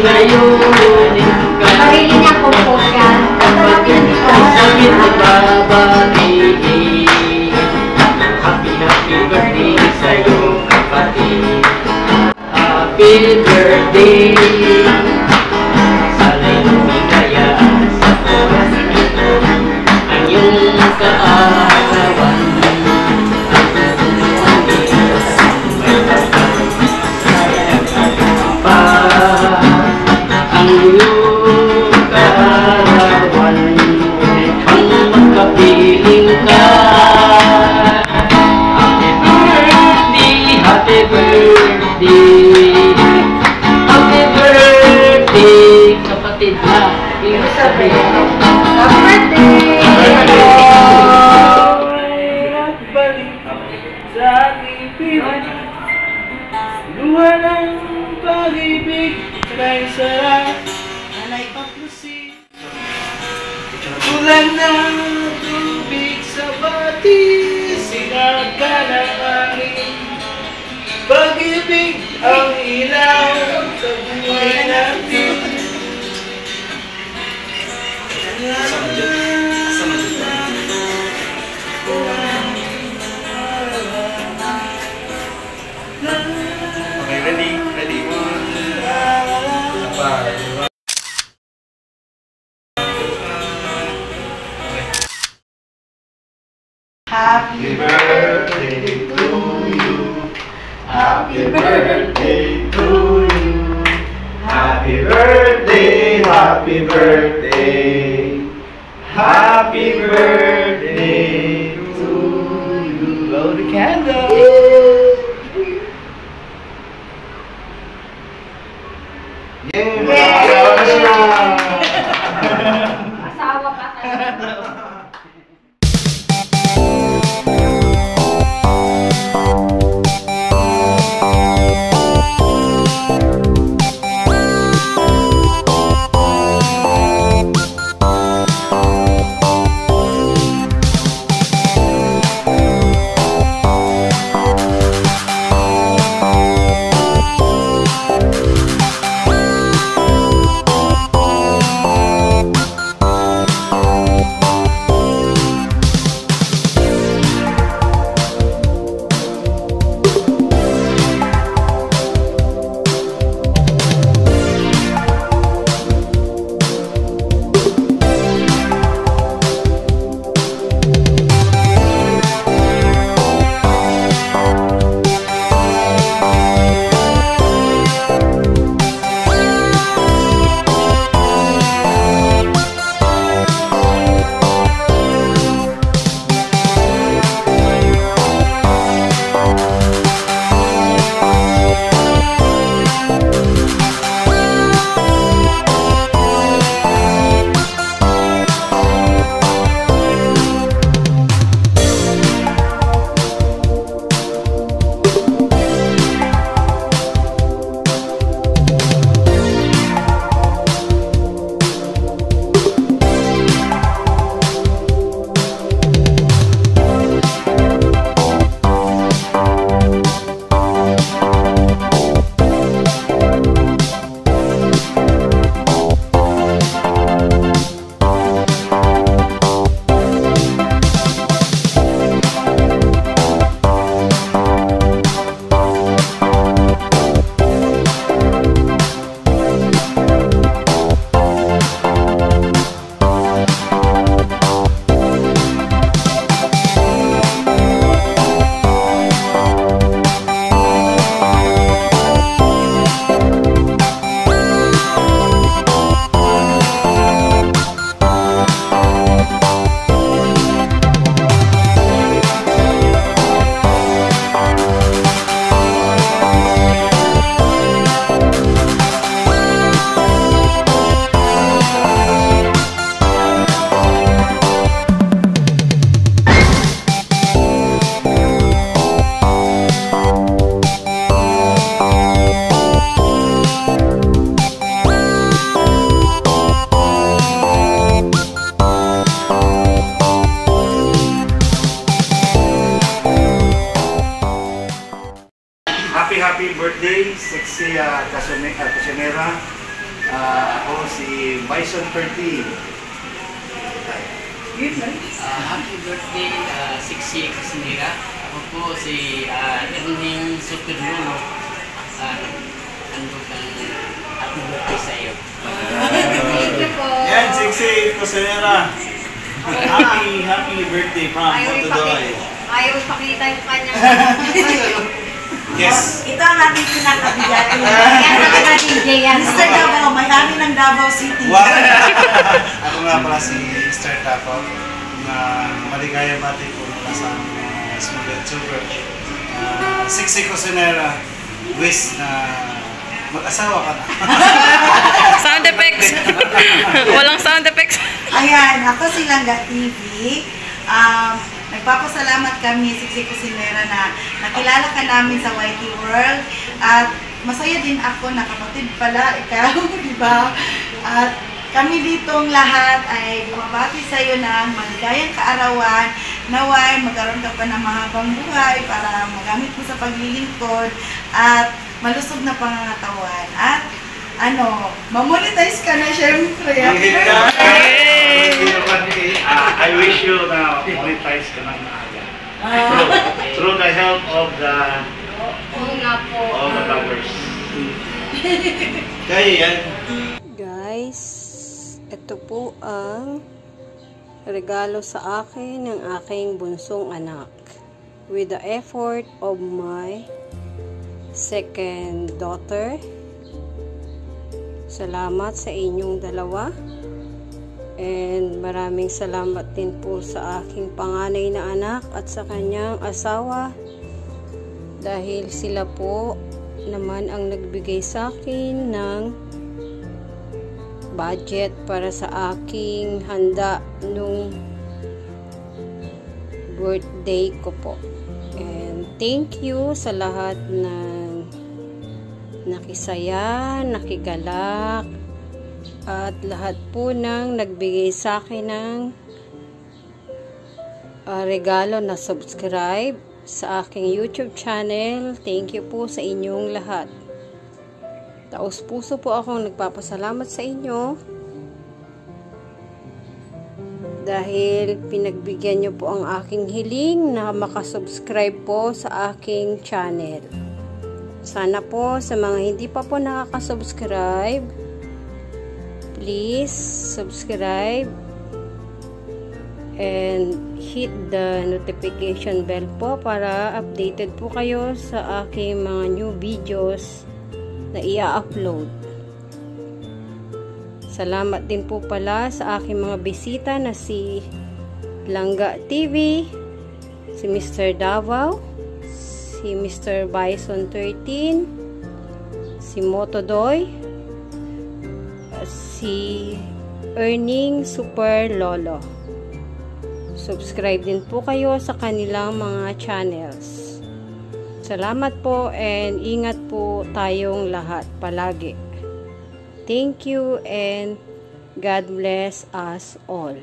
layunin ka. Marili niya compose yan. Sakit na babatiin. Happy birthday sa'yo kapatid. Happy birthday. Sana'y lumigaya sa oras ito. Ang iyong kaarawan. Ang iyong kaarawan ang magkapiling ka. Happy birthday, happy birthday, kapatid na. Ibig sabihin, happy birthday. Nagbalik sa aking piling, luha ng pag-ibig, kay sarap, alay paplusin. Tulad ng tubig sa bati, sinag ka ng aking pag-ibig, ang ilaw sa buhay natin. Okay, ready? Ready? Happy birthday to you. Happy birthday to you. Happy birthday, happy birthday. Happy birthday to you. Blow the candle. Asawa pa tayo. Happy birthday, sexy Casionera. Ako si Bison 30. Happy birthday, 6 years Nira. Ako po si Erning Soturnulo. Ano kang happy birthday sa iyo. Thank you po. Yan, Siksi Cosenera. Happy birthday from Motodoy. Ayaw ipakita yung kanyang Yes. Ito ang ating pinakabigay. Yan ang DJ yan. Mr. Davao, may-ari ng Davao City. Wow. Ako nga pala si Mr. Tapo na maligayang bati po mula sa smooth and super. Siksi Cosenera, wish na mag-asawa ka na. Sound effects. Walang sound effects. Ayan, ako si Langga TV. Nagpapasalamat kami, Siksi Cosenera, na nakilala ka namin sa YT World. At masaya din ako na kapatid pala, ikaw, di ba? At kami ditong lahat ay bumabati sa iyo ng maligayang kaarawan. Naway, magkaroon ka pa ng mahabang buhay para magamit mo sa paglilingkod at malusog na pangangatawan. At mamonetize ka na syempre. I wish you na monetize ka ng maaga. Through the help of Oo nga po. all the lovers. Kaya yan. Guys, ito po ang regalo sa akin ng aking bunsong anak. With the effort of my second daughter. Salamat sa inyong dalawa. And maraming salamat din po sa aking panganay na anak at sa kanyang asawa. Dahil sila po naman ang nagbigay sa akin ng budget para sa aking handa nung birthday ko po. And thank you sa lahat ng nakisaya, nakigalak, at lahat po ng nagbigay sa akin ng regalo na subscribe sa aking YouTube channel. Thank you po sa inyong lahat. Taos puso po akong nagpapasalamat sa inyo dahil pinagbigyan nyo po ang aking hiling na makasubscribe po sa aking channel. Sana po sa mga hindi pa po nakakasubscribe, please subscribe and hit the notification bell po para updated po kayo sa aking mga new videos na i-upload. Salamat din po pala sa aking mga bisita na si Langga TV, si Mr. Davao, si Mr. Bison 13, si Motodoy, si Erning Super Lolo. Subscribe din po kayo sa kanilang mga channels. Salamat po and ingat po tayong lahat palagi. Thank you and God bless us all.